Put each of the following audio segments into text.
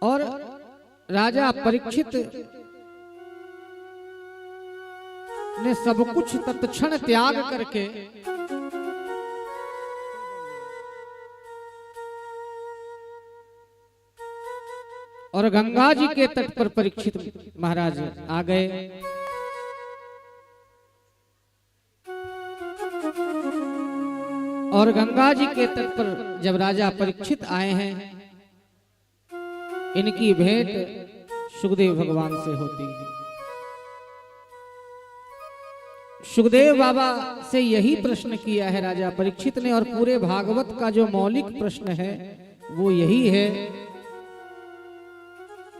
और राजा परीक्षित ने सब कुछ तत्क्षण त्याग करके और गंगा जी के तट पर परीक्षित महाराज आ गए। और गंगा जी के तट पर जब राजा परीक्षित आए हैं, इनकी भेंट सुखदेव भगवान से होती है। सुखदेव बाबा से यही प्रश्न किया है राजा परीक्षित ने, और पूरे भागवत का जो मौलिक प्रश्न है वो यही है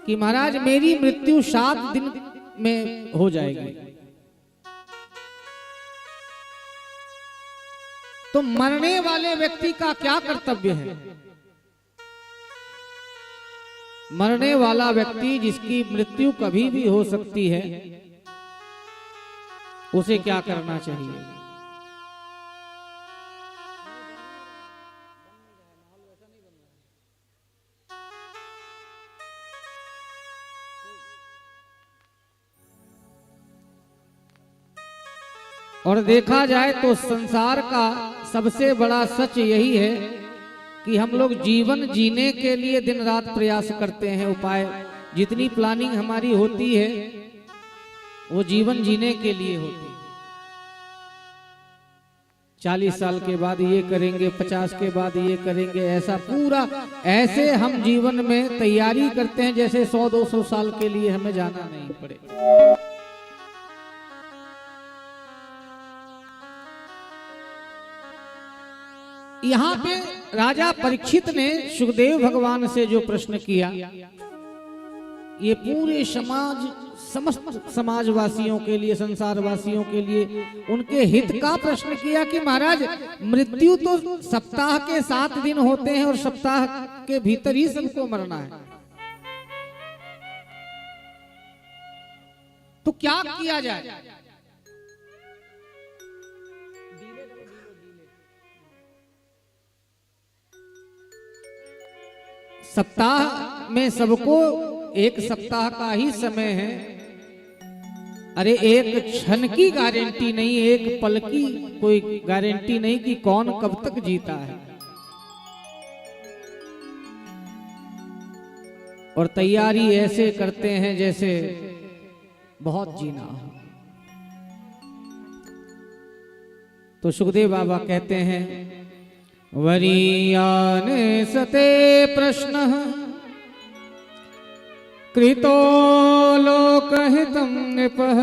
कि महाराज मेरी मृत्यु 7 दिन में हो जाएगी, तो मरने वाले व्यक्ति का क्या कर्तव्य है? मरने वाला व्यक्ति जिसकी मृत्यु कभी भी हो सकती है, उसे क्या करना चाहिए? और देखा जाए तो संसार का सबसे बड़ा सच यही है कि हम लोग जीवन जीने के लिए दिन रात प्रयास करते हैं। उपाय जितनी प्लानिंग हमारी होती है वो जीवन जीने के लिए होती है। 40 साल के बाद ये करेंगे, 50 के बाद ये करेंगे, ऐसा पूरा ऐसे हम जीवन में तैयारी करते हैं जैसे 100-200 साल के लिए हमें जाना नहीं पड़े। यहाँ पे राजा परीक्षित ने सुखदेव भगवान से जो प्रश्न किया, ये पूरे समस्त समाजवासियों के लिए, संसारवासियों के लिए उनके हित का प्रश्न किया कि महाराज मृत्यु तो सप्ताह के 7 दिन होते हैं और सप्ताह के भीतर ही सबको मरना है, तो क्या किया जाए? सप्ताह में सबको 1 सप्ताह का ही समय है। अरे एक क्षण की गारंटी नहीं, एक पल की कोई गारंटी नहीं कि कौन कब तक जीता है। और तैयारी ऐसे करते हैं जैसे बहुत जीना हो। तो सुखदेव बाबा कहते हैं, वरीयाने सते प्रश्नः कृतो लोकहितं नृपः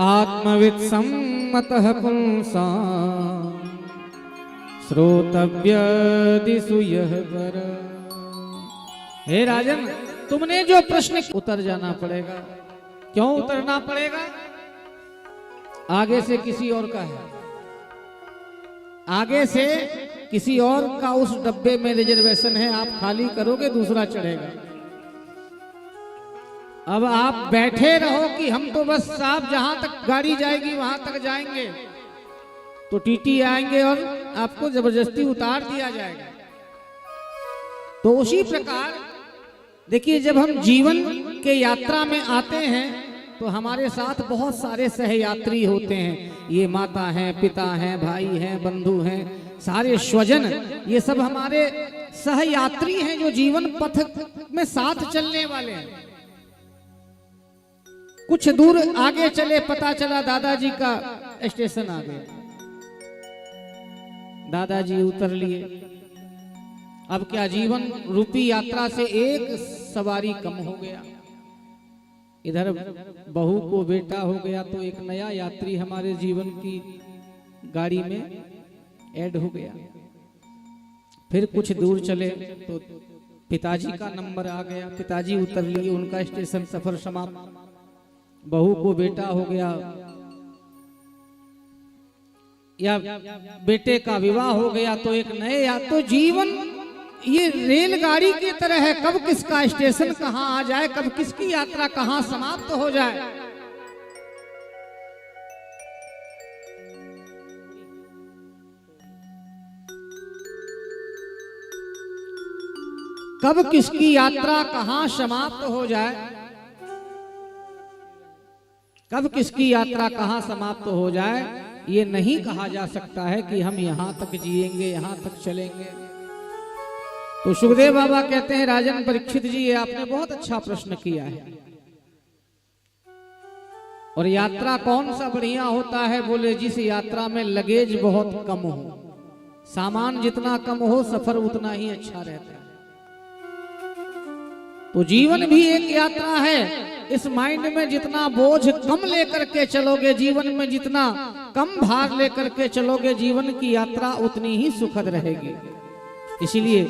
आत्मवित् सम्मतः पुंसां श्रोतव्यदिषु यः पर। हे राजन, तुमने जो प्रश्न उतर जाना पड़ेगा। क्यों उतरना पड़ेगा? आगे से किसी और का है, आगे से किसी और का उस डब्बे में रिजर्वेशन है, आप खाली करोगे दूसरा चढ़ेगा। अब आप बैठे रहो कि हम तो बस साहब जहां तक गाड़ी जाएगी वहां तक जाएंगे, तो टीटी आएंगे और आपको जबरदस्ती उतार दिया जाएगा। तो उसी प्रकार देखिए, जब हम जीवन के यात्रा में आते हैं तो हमारे साथ बहुत सारे सहयात्री होते हैं। ये माता हैं, पिता हैं, भाई हैं, बंधु हैं, सारे स्वजन, ये सब हमारे सहयात्री हैं जो जीवन पथ में साथ चलने वाले हैं। कुछ दूर आगे चले, पता चला दादाजी का स्टेशन आ गया, दादाजी उतर लिए। अब क्या जीवन रूपी यात्रा से एक सवारी कम हो गया। इधर बहू को बेटा हो गया तो एक नया यात्री हमारे जीवन की गाड़ी में ऐड हो गया। फिर कुछ दूर चले तो पिताजी का नंबर आ गया, पिताजी उतर लिए, उनका स्टेशन सफर समाप्त। बहू को बेटा हो गया या बेटे का विवाह हो गया तो एक नए, या तो जीवन ये रेलगाड़ी की तरह है, कब किसका स्टेशन कहां आ जाए, कब किसकी यात्रा कहां समाप्त हो जाए। कब किसकी यात्रा कहां समाप्त हो जाए, कब किसकी यात्रा कहां समाप्त हो जाए, ये नहीं कहा जा सकता है कि हम यहां तक जिएंगे, यहां तक चलेंगे। तो सुखदेव बाबा कहते हैं, राजन परीक्षित जी, ये आपने बहुत अच्छा प्रश्न किया है। और यात्रा कौन सा बढ़िया होता है? बोले जिस यात्रा में लगेज बहुत कम हो, सामान जितना कम हो सफर उतना ही अच्छा रहता है। तो जीवन भी एक यात्रा है। इस माइंड में जितना बोझ कम लेकर के चलोगे, जीवन में जितना कम भार लेकर के चलोगे, जीवन की यात्रा उतनी ही सुखद रहेगी। इसलिए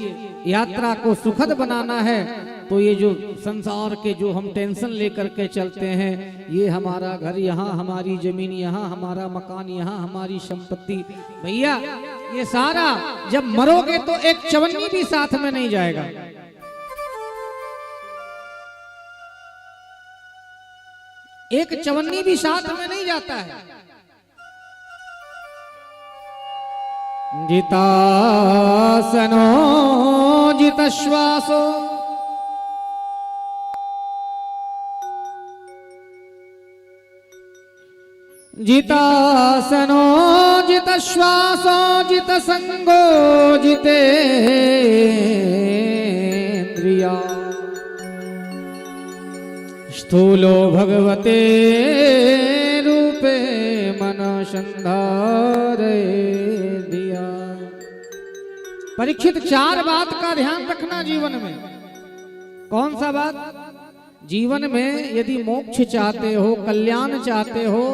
यात्रा को सुखद बनाना है तो ये जो संसार के जो हम टेंशन लेकर के चलते हैं, ये हमारा घर यहाँ, हमारी जमीन यहाँ, हमारा मकान यहाँ, हमारी संपत्ति, भैया ये सारा जब मरोगे तो एक चवन्नी भी साथ में नहीं जाएगा। एक चवन्नी भी साथ में नहीं जाता है। जितासनो जितश्वासो जितासनो जितश्वासो जितसंगो जितेन्द्रिया स्थूलो भगवते रूपे मन संधारे दिया। परीक्षित, चार बात का ध्यान रखना जीवन में। कौन सा बात? जीवन में यदि मोक्ष चाहते हो, कल्याण चाहते हो,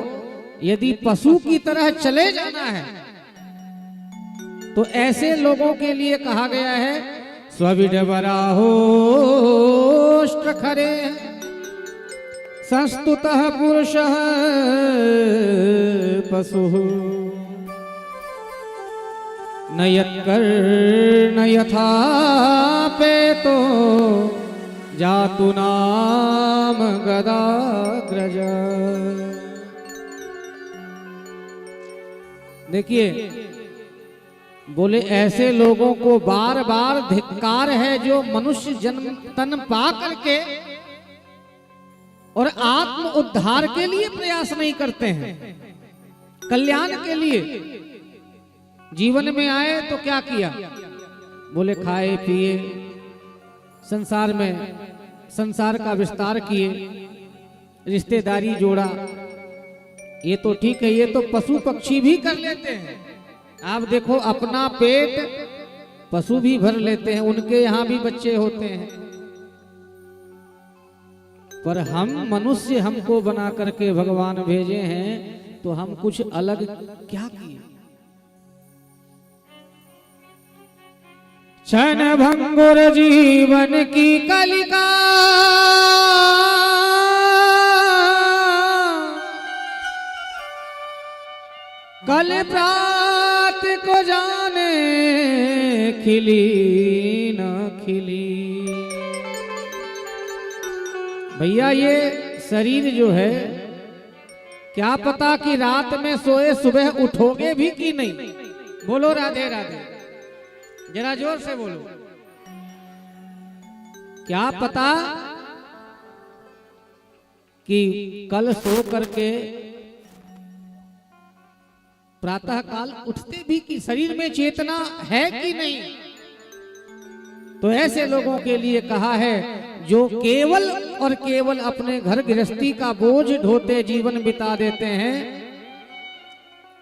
यदि पशु की तरह चले जाना है, तो ऐसे लोगों के लिए कहा गया है स्वविडबराहोष्ट्र खरे संस्तुतः पुरुषः पशुः न यत्कर्ण यथा पेतो जातु नाम गदाग्रज। देखिए, बोले ऐसे लोगों को बार बार धिक्कार है जो मनुष्य जन्म तन पा करके और आत्म उद्धार के लिए प्रयास नहीं करते हैं, कल्याण के लिए। जीवन में आए तो क्या किया? बोले खाए पिए, संसार में संसार का विस्तार किए, रिश्तेदारी जोड़ा, ये तो ठीक है, ये तो पशु पक्षी भी कर लेते हैं। आप देखो, अपना पेट पशु भी भर लेते हैं, उनके यहाँ भी बच्चे होते हैं। पर हम मनुष्य, हमको बना करके भगवान भेजे हैं, तो हम कुछ अलग क्या किए? क्षण भंगुर जीवन की कलिका कल प्रात को जाने खिली न खिली। भैया ये शरीर जो है, क्या पता कि रात में सोए सुबह उठोगे भी कि नहीं। बोलो राधे राधे, जरा जोर से बोलो। क्या पता कि कल सो करके प्रातः काल उठते भी कि शरीर में चेतना है कि नहीं। तो ऐसे लोगों के लिए कहा है जो केवल और केवल अपने घर गृहस्थी का बोझ ढोते जीवन बिता देते हैं,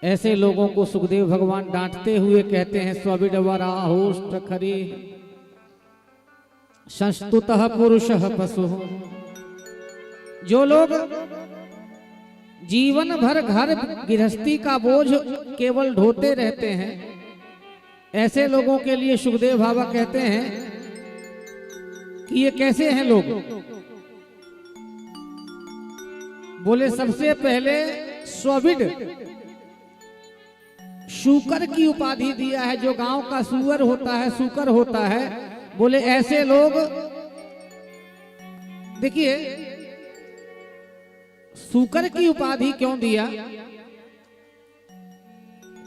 ऐसे लोगों को सुखदेव भगवान डांटते हुए कहते हैं स्वविडबराहोष्ट्र खरे संस्तुतः पुरुषः पशुः। जो लोग जीवन भर घर गृहस्थी का बोझ केवल ढोते रहते हैं, ऐसे लोगों के लिए सुखदेव बाबा कहते हैं कि ये कैसे हैं लोग। बोले सबसे पहले स्वविड, शूकर की उपाधि दिया है। जो गांव का सुअर होता है, शूकर होता है, बोले ऐसे लोग, देखिए शूकर की उपाधि क्यों दिया?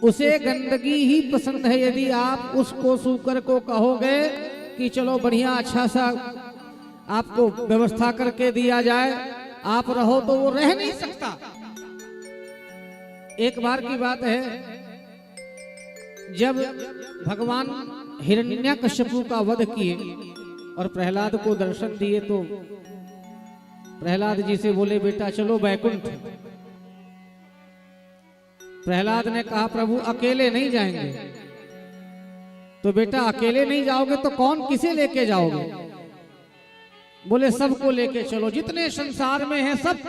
उसे गंदगी ही पसंद है। यदि आप उसको शूकर को कहोगे कि चलो बढ़िया अच्छा सा आपको व्यवस्था करके दिया जाए, आप रहो, तो वो रह नहीं सकता। एक बार की बात है, जब भगवान हिरण्यकश्यपु का वध किए और प्रहलाद को दर्शन दिए, तो प्रहलाद जी से बोले बेटा चलो बैकुंठ। प्रहलाद ने कहा प्रभु अकेले नहीं जाएंगे। तो बेटा अकेले नहीं जाओगे तो कौन किसे लेके जाओगे? बोले सबको लेके चलो, जितने संसार में हैं सब,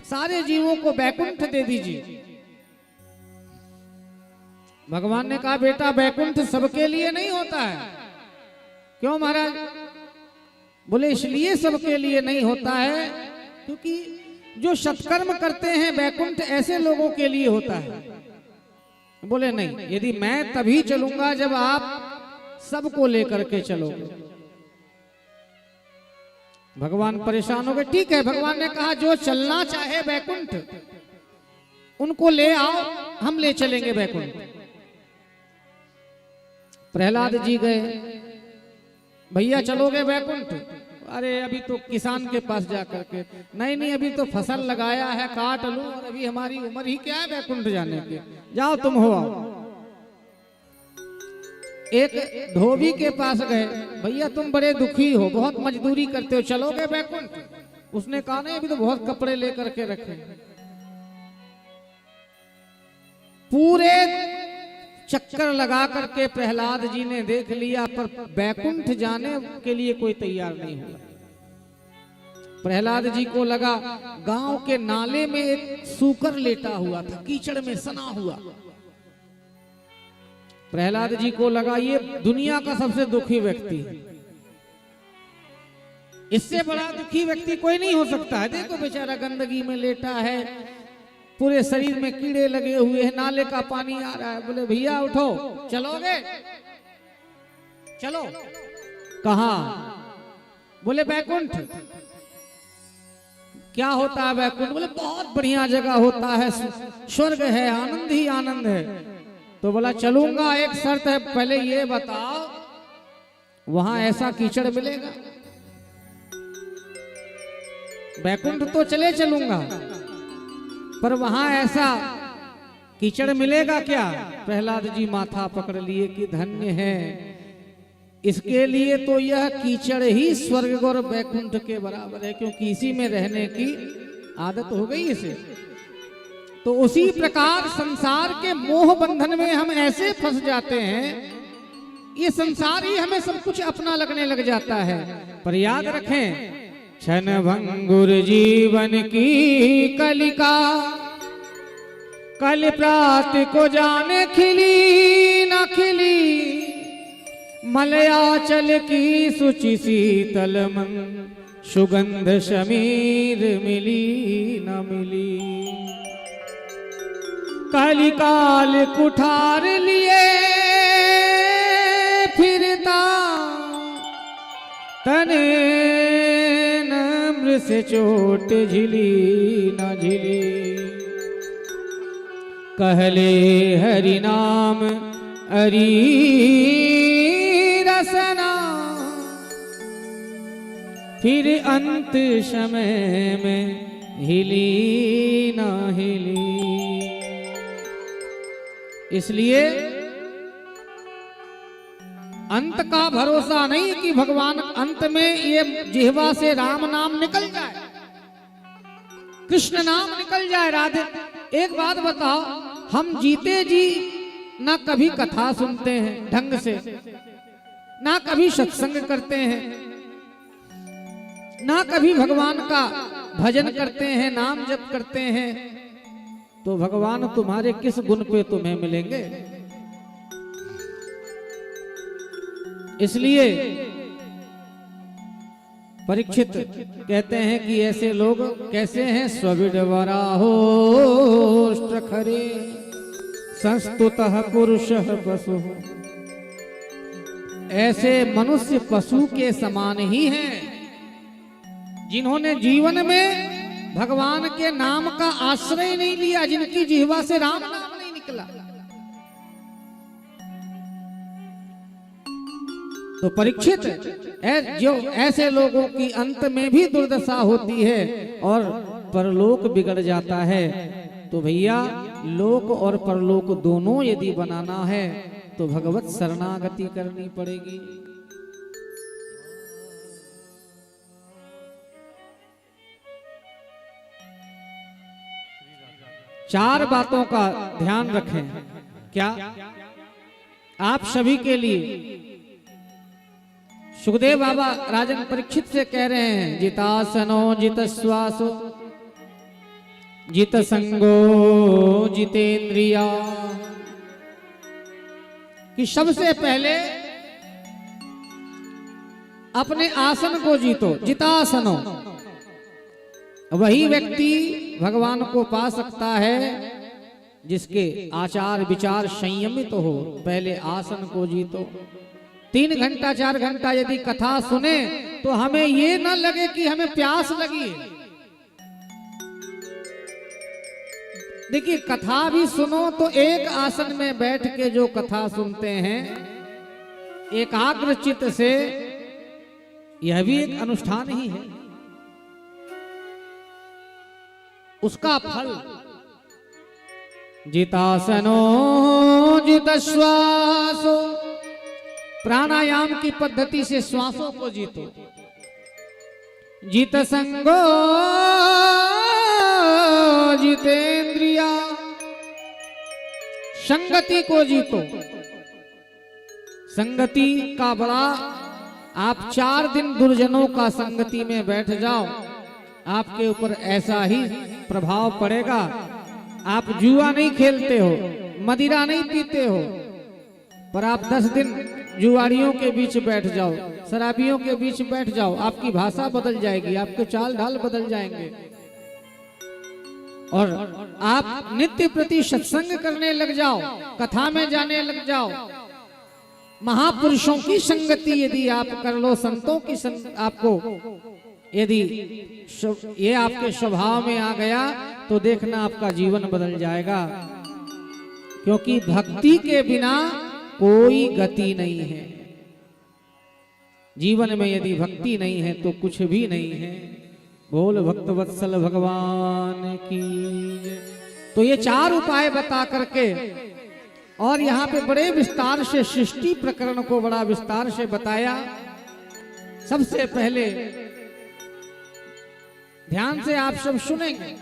सारे जीवों को बैकुंठ दे दीजिए। भगवान ने कहा बेटा बैकुंठ सबके लिए नहीं होता है। क्यों महाराज? बोले इसलिए सबके लिए नहीं होता है क्योंकि जो सत्कर्म करते हैं बैकुंठ ऐसे लोगों के लिए होता है। बोले नहीं, यदि मैं तभी चलूंगा जब आप सबको लेकर के चलोगे। भगवान परेशान हो गए। ठीक है, भगवान ने कहा जो चलना चाहे बैकुंठ उनको ले आओ, हम ले चलेंगे बैकुंठ। प्रहलाद जी गए, भैया चलोगे बैकुंठ? अरे अभी तो किसान के पास जा करके, नहीं अभी तो फसल लगाया है, काट लूं, और अभी हमारी उम्र ही क्या है बैकुंठ जाने की, जाओ तुम हो आओ। एक धोबी के पास गए, भैया तुम बड़े दुखी हो, बहुत मजदूरी करते हो, चलोगे बैकुंठ? उसने कहा नहीं अभी तो बहुत कपड़े लेकर के रखे। पूरे चक्कर लगा करके प्रहलाद जी ने देख लिया, पर बैकुंठ जाने के लिए कोई तैयार नहीं हुआ। प्रहलाद जी को लगा गांव के नाले में एक सूकर लेटा हुआ था, कीचड़ में सना हुआ। प्रहलाद जी को लगा ये दुनिया का सबसे दुखी व्यक्ति है, इससे बड़ा दुखी व्यक्ति कोई नहीं हो सकता है। देखो बेचारा गंदगी में लेटा है, पूरे शरीर में कीड़े लगे हुए हैं, नाले का पानी आ रहा है। बोले भैया उठो, चलोगे? चलो। कहाँ? बोले बैकुंठ। क्या होता है बैकुंठ? बोले बहुत बढ़िया जगह होता है, स्वर्ग है, आनंद ही आनंद है। तो बोला चलूंगा, एक शर्त है, पहले ये बताओ वहां ऐसा कीचड़ मिलेगा? बैकुंठ तो चले चलूंगा, पर वहां ऐसा कीचड़ मिलेगा क्या? प्रहलाद जी माथा पकड़ लिए कि धन्य है, इसके लिए तो यह कीचड़ ही स्वर्ग और बैकुंठ के बराबर है, क्योंकि इसी में रहने की आदत हो गई इसे। तो उसी प्रकार संसार के मोह बंधन में हम ऐसे फंस जाते हैं, ये संसार ही हमें सब कुछ अपना लगने लग जाता है। पर याद रखें, क्षण भंगुर जीवन की कलिका, कल प्रात को जाने खिली न खिली, मलयाचल की सुचि शीतल मन, सुगंध शमीर मिली न मिली। कलिकाल कुठार लिए फिरता, तने नम्र से चोट झिली न झिली। कहले हरि नाम अरी रसना, फिर अंत समय में हिली न हिली। इसलिए अंत का भरोसा नहीं कि भगवान अंत में ये जिह्वा से राम नाम निकल जाए, कृष्ण नाम निकल जाए, राधे। एक बात बताओ, हम जीते जी ना कभी कथा सुनते हैं ढंग से, ना कभी सत्संग करते हैं, ना कभी भगवान का भजन करते हैं, नाम जप करते हैं, तो भगवान तुम्हारे किस गुण पे तुम्हें मिलेंगे? इसलिए परीक्षित कहते हैं कि ऐसे लोग कैसे हैं? स्वविडवराहो खरे संस्तुतः पुरुषः पशु। ऐसे मनुष्य पशु के समान ही हैं, जिन्होंने जीवन में भगवान के नाम का आश्रय नहीं लिया, जिनकी जिह्वा से राम नाम नहीं निकला। तो परीक्षित जो ऐसे लोगों की अंत में भी दुर्दशा होती है और परलोक बिगड़ जाता है। तो भैया लोक और परलोक दोनों यदि बनाना है तो भगवत शरणागति करनी पड़ेगी। चार बातों का ध्यान रखें। क्या आप सभी के लिए सुखदेव बाबा राजन परीक्षित से कह रहे हैं, जितासनो जित श्वासो जित संगो जितेंद्रिया, कि सबसे पहले अपने आसन को जीतो। जितासनो, वही व्यक्ति भगवान को पा सकता है जिसके आचार विचार संयमित हो। पहले आसन को जीतो। 3 घंटा 4 घंटा यदि कथा सुने तो हमें ये न लगे कि हमें प्यास लगी है। देखिए कथा भी सुनो तो एक आसन में बैठ के जो कथा सुनते हैं एकाग्र चित्त से, यह भी एक अनुष्ठान ही है। उसका फल जितासनो जित श्वासो, प्राणायाम की पद्धति से श्वासों को जीतो। जित संगो जितेंद्रिया, संगति को जीतो। संगति का बड़ा, आप 4 दिन दुर्जनों का संगति में बैठ जाओ, आपके ऊपर ऐसा ही प्रभाव पड़ेगा। आप जुआ नहीं खेलते हो, मदिरा नहीं पीते हो, पर आप 10 दिन जुआरियों के बीच बैठ जाओ, शराबियों के बीच बैठ जाओ, आपकी भाषा बदल जाएगी, आपके चाल ढाल बदल जाएंगे और आप नित्य प्रति सत्संग करने लग जाओ, कथा में जाने लग जाओ। महापुरुषों की संगति यदि आप कर लो, संतों की आपको यदि ये आपके स्वभाव में आ गया तो देखना आपका जीवन बदल जाएगा। क्योंकि भक्ति के बिना कोई गति नहीं है। जीवन में यदि भक्ति नहीं है तो कुछ भी नहीं है। बोल भक्तवत्सल भगवान की। तो ये 4 उपाय बता करके और यहाँ पे बड़े विस्तार से सृष्टि प्रकरण को बड़ा विस्तार से बताया। सबसे पहले ध्यान से आप सब सुनेंगे।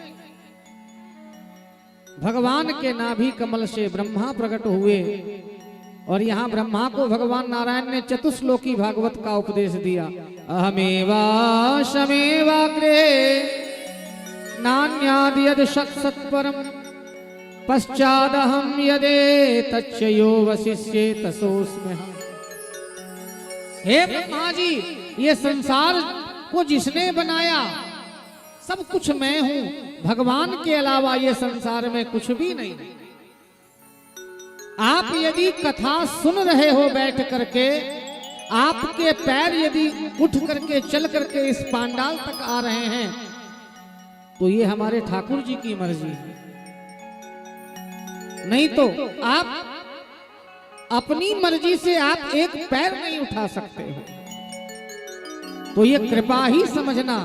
भगवान के नाभि कमल से ब्रह्मा प्रकट हुए और यहाँ ब्रह्मा को भगवान नारायण ने चतुश्लोकी भागवत का उपदेश दिया। अहमेवा शमेवाग्रे नान्यादि यद सत्सत्परम पश्चादहम यदे तच्चयो वशिष्ये तसोस्मि। हे ब्रह्मा जी, ये संसार को जिसने बनाया सब कुछ मैं हूं, भगवान के अलावा ये संसार में कुछ भी नहीं। आप यदि कथा सुन रहे हो बैठ करके, आपके पैर यदि उठ करके चल करके इस पांडाल तक आ रहे हैं तो ये हमारे ठाकुर जी की मर्जी है। नहीं तो आप अपनी मर्जी से आप एक पैर नहीं उठा सकते हो। तो ये कृपा ही समझना।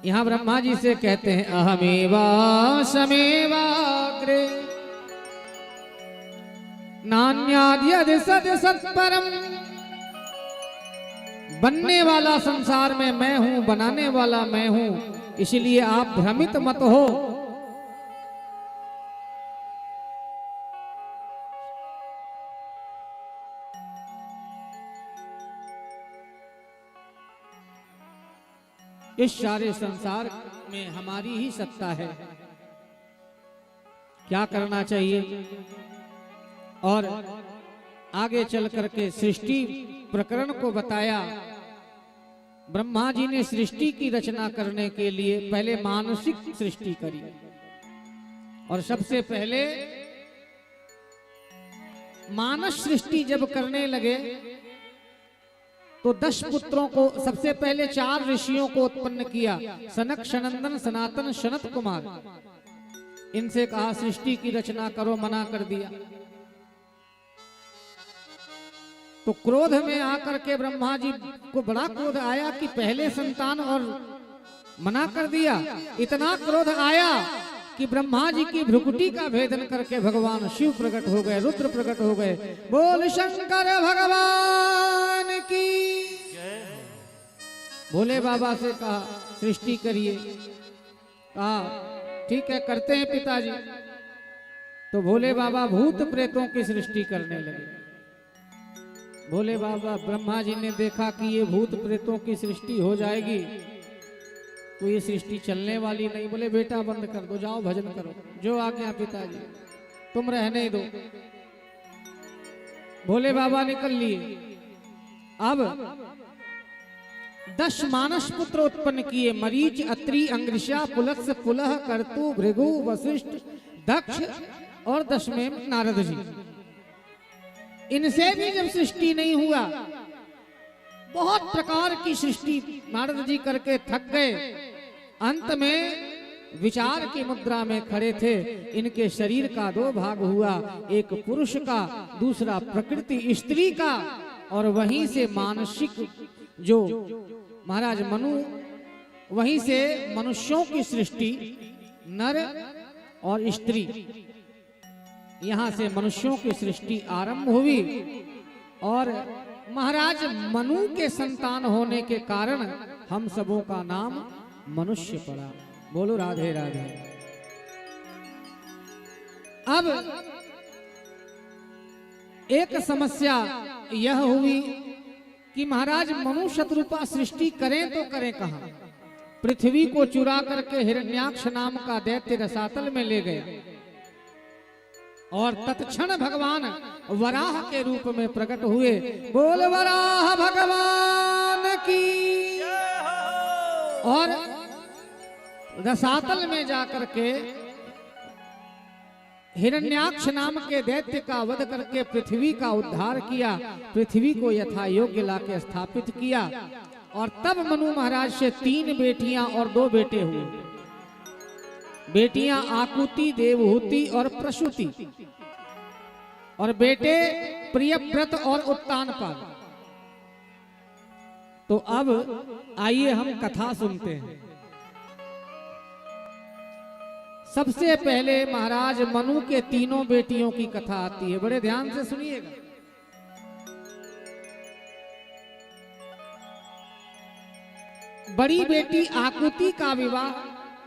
यहां ब्रह्मा जी से कहते हैं अहमेवा समेवाग्रे नान्याद्यदि सत्परम। बनने वाला संसार में मैं हूं, बनाने वाला मैं हूं, इसलिए आप भ्रमित मत हो। इस सारे संसार में हमारी ही सत्ता है। क्या करना चाहिए? और आगे चल करके सृष्टि प्रकरण को बताया। ब्रह्मा जी ने सृष्टि की रचना करने के लिए पहले मानसिक सृष्टि करी और सबसे पहले मानस सृष्टि जब करने लगे तो 10 पुत्रों को, सबसे पहले 4 ऋषियों को उत्पन्न किया। सनक, सनंदन, सनातन, सनत कुमार। इनसे कहा सृष्टि की रचना करो, मना कर दिया। तो क्रोध में आकर के ब्रह्मा जी को बड़ा क्रोध आया कि पहले संतान और मना कर दिया। इतना क्रोध आया कि ब्रह्मा जी की भ्रुकुटी का भेदन करके भगवान शिव प्रकट हो गए, रुद्र प्रकट हो गए। बोल शंकर भगवान की। भोले बाबा से कहा सृष्टि करिए। कहा ठीक है करते हैं पिताजी। तो भोले बाबा भूत प्रेतों की सृष्टि करने लगे। भोले बाबा ब्रह्मा जी ने देखा कि ये भूत प्रेतों की सृष्टि हो जाएगी तो ये सृष्टि चलने वाली नहीं। बोले बेटा बंद कर दो, जाओ भजन करो, जो आज्ञा पिताजी, तुम रहने दो। भोले बाबा निकल लिए। अब 10 मानस पुत्र उत्पन्न किए। मरीच, अत्रि, अंग्रिशा, पुलत्स, पुलह, कर्तु, भृगु, वशिष्ठ, दक्ष और 10वें नारद जी। इनसे भी जब सृष्टि नहीं हुआ, बहुत प्रकार की सृष्टि नारद जी करके थक गए। अंत में विचार की मुद्रा में खड़े थे। इनके शरीर का 2 भाग हुआ, एक पुरुष का, दूसरा प्रकृति स्त्री का। और वहीं से मानसिक जो महाराज मनु, वहीं से मनुष्यों की सृष्टि, नर और स्त्री, यहां से मनुष्यों की सृष्टि आरंभ हुई। और महाराज मनु के संतान होने के कारण हम सबों का नाम मनुष्य पड़ा। बोलो राधे राधे। अब एक समस्या यह हुई कि महाराज मनु शत्रुपा सृष्टि करें तो करें कहां। पृथ्वी को चुरा करके हिरण्याक्ष नाम का दैत्य रसातल में ले गए और तत्क्षण भगवान वराह के रूप में प्रकट हुए। बोल वराह भगवान की। और रसातल में जाकर के हिरण्याक्ष नाम के दैत्य का वध करके पृथ्वी का उद्धार किया, पृथ्वी को यथा योग्य लाके स्थापित किया। और तब मनु महाराज से 3 बेटियां और 2 बेटे हुए। बेटियां आकुति, देवहूति और प्रसूति, और बेटे प्रियव्रत और उत्तानपाद। तो अब आइए हम कथा सुनते हैं। सबसे पहले महाराज मनु के 3 बेटियों की कथा आती है, बड़े ध्यान से सुनिएगा। बड़ी बेटी आकुति का विवाह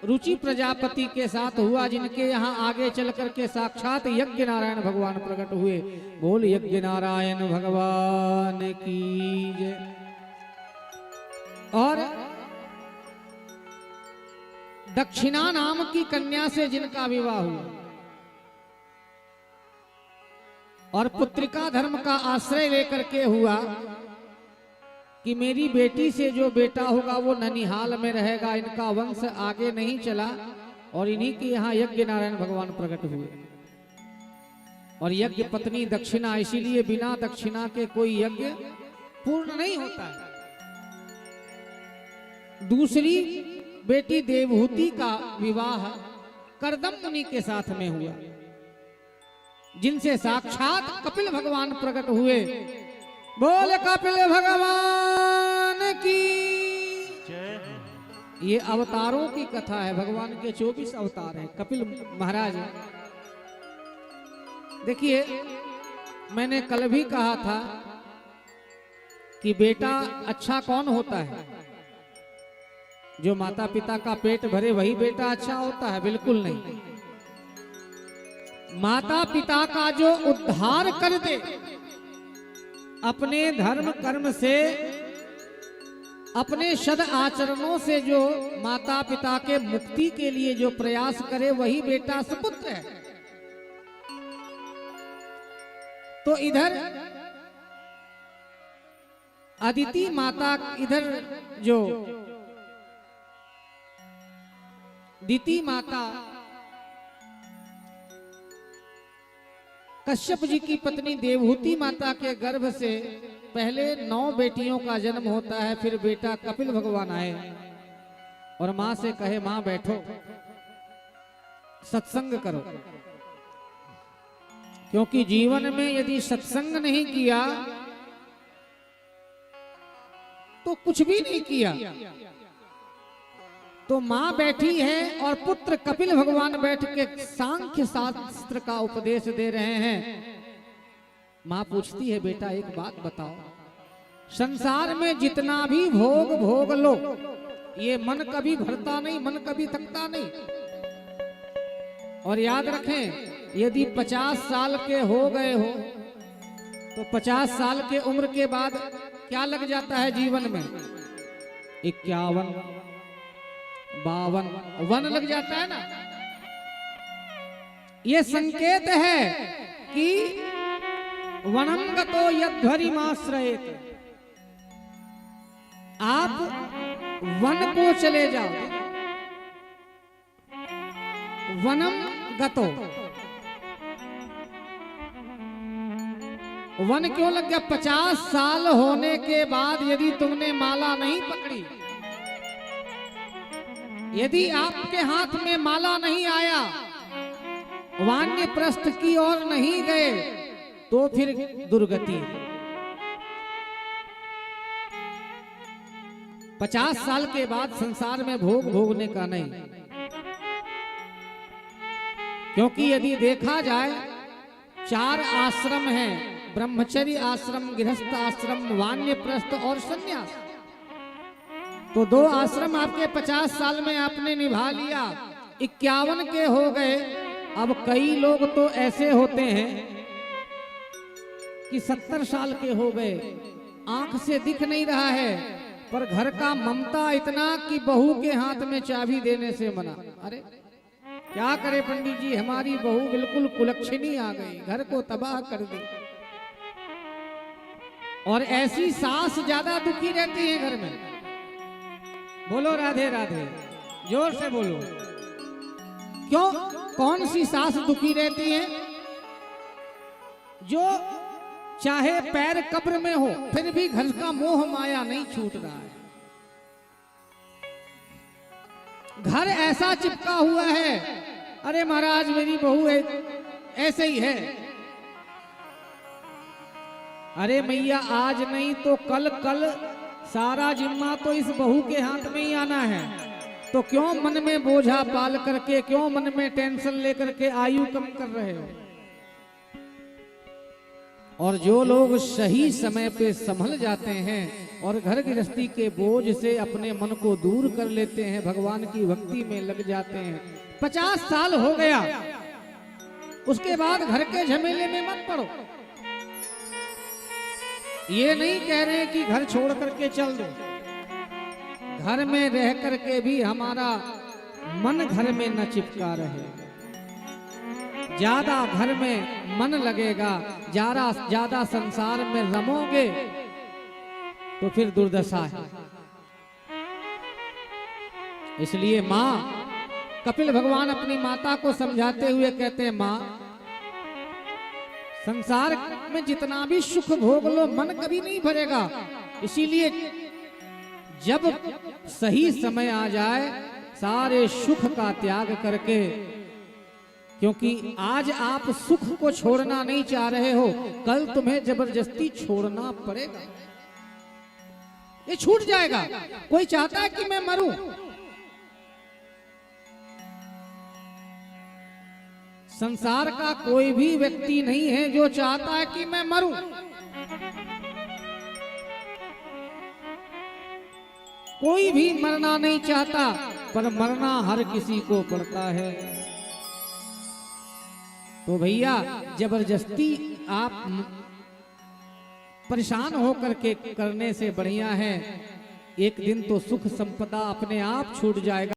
रुचि प्रजापति के साथ हुआ, जिनके यहाँ आगे चल करके साक्षात यज्ञ नारायण भगवान प्रकट हुए। बोल यज्ञ नारायण भगवान की जय। और दक्षिणा नाम की कन्या से जिनका विवाह हुआ, और पुत्रिका धर्म का आश्रय लेकर के हुआ कि मेरी बेटी से जो बेटा होगा वो ननिहाल में रहेगा, इनका वंश आगे नहीं चला। और इन्हीं के यहाँ यज्ञ नारायण भगवान प्रकट हुए। और यज्ञ पत्नी दक्षिणा, इसीलिए बिना दक्षिणा के कोई यज्ञ पूर्ण नहीं होता है। दूसरी बेटी देवहूति का विवाह करदम मुनि के साथ में हुआ, जिनसे साक्षात कपिल भगवान प्रकट हुए। बोल कपिल भगवान की। ये अवतारों की कथा है, भगवान के 24 अवतार हैं कपिल महाराज। देखिए मैंने कल भी कहा था कि बेटा अच्छा कौन होता है? जो माता पिता का पेट भरे वही बेटा अच्छा होता है? बिल्कुल नहीं। माता पिता का जो उद्धार कर दे, अपने धर्म कर्म से, अपने सद आचरणों से जो माता पिता के मुक्ति के लिए जो प्रयास करे, वही बेटा सुपुत्र है। तो इधर अदिति माता, इधर जो दिति माता कश्यप जी की पत्नी देवहूति माता के गर्भ से पहले 9 बेटियों का जन्म होता है। फिर बेटा कपिल भगवान आए और मां से कहे मां बैठो, सत्संग करो। क्योंकि जीवन में यदि सत्संग नहीं किया तो कुछ भी नहीं किया। तो मां बैठी है और पुत्र कपिल भगवान बैठ के सांख्य शास्त्र का उपदेश दे रहे हैं। मां पूछती है, बेटा एक बात बताओ, संसार में जितना भी भोग भोग लो, ये मन कभी भरता नहीं, मन कभी थकता नहीं। और याद रखें, यदि 50 साल के हो गए हो तो 50 साल के उम्र के बाद क्या लग जाता है जीवन में? 51, 52 वन लग जाता है ना। ये संकेत है कि वनम गतो यद्धरिमाश्रयेत, आप वन को चले जाओ। वनम गतो, वन क्यों लग गया? 50 साल होने के बाद यदि तुमने माला नहीं पकड़ी, यदि आपके हाथ में माला नहीं आया, वानप्रस्थ की ओर नहीं गए, तो फिर दुर्गति। 50 साल के बाद संसार में भोग भोगने का नहीं। क्योंकि यदि देखा जाए 4 आश्रम हैं, ब्रह्मचर्य आश्रम, गृहस्थ आश्रम, वानप्रस्थ और सन्यास। तो 2 आश्रम आपके 50 साल में आपने निभा लिया, 51 के हो गए। अब कई लोग तो ऐसे होते हैं कि 70 साल के हो गए, आंख से दिख नहीं रहा है, पर घर का ममता इतना कि बहू के हाथ में चाबी देने से मना। अरे क्या करे पंडित जी, हमारी बहू बिल्कुल कुलक्षणी आ गई, घर को तबाह कर दी। और ऐसी सास ज्यादा दुखी रहती है घर में। बोलो राधे राधे, जोर से बोलो। क्यों? कौन सी सास दुखी रहती है? जो चाहे पैर कब्र में हो फिर भी घर का मोह माया नहीं छूट रहा है। घर ऐसा चिपका हुआ है, अरे महाराज मेरी बहू ऐसे ही है। अरे मैया आज नहीं तो कल, कल सारा जिम्मा तो इस बहू के हाथ में ही आना है। तो क्यों मन में बोझा पाल करके, क्यों मन में टेंशन लेकर के आयु कम कर रहे हो? और जो लोग सही समय पे संभल जाते हैं और घर गृहस्थी के बोझ से अपने मन को दूर कर लेते हैं, भगवान की भक्ति में लग जाते हैं। 50 साल हो गया, उसके बाद घर के झमेले में मत पड़ो। ये नहीं कह रहे कि घर छोड़ करके चल दो, घर में रह करके भी हमारा मन घर में न चिपका रहे। ज्यादा घर में मन लगेगा, ज्यादा संसार में रमोगे तो फिर दुर्दशा है। इसलिए मां, कपिल भगवान अपनी माता को समझाते हुए कहते हैं, मां संसार में जितना भी सुख भोग लो मन कभी नहीं भरेगा। इसीलिए जब सही समय आ जाए सारे सुख का त्याग करके, क्योंकि आज आप सुख को छोड़ना नहीं चाह रहे हो, कल तुम्हें जबरदस्ती छोड़ना पड़ेगा, ये छूट जाएगा। कोई चाहता है कि मैं मरूं? संसार का कोई भी व्यक्ति नहीं है जो चाहता है कि मैं मरूं। कोई भी मरना नहीं चाहता, पर मरना हर किसी को पड़ता है। तो भैया जबरदस्ती आप परेशान होकर के करने से बढ़िया है एक दिन तो सुख संपदा अपने आप छूट जाएगा।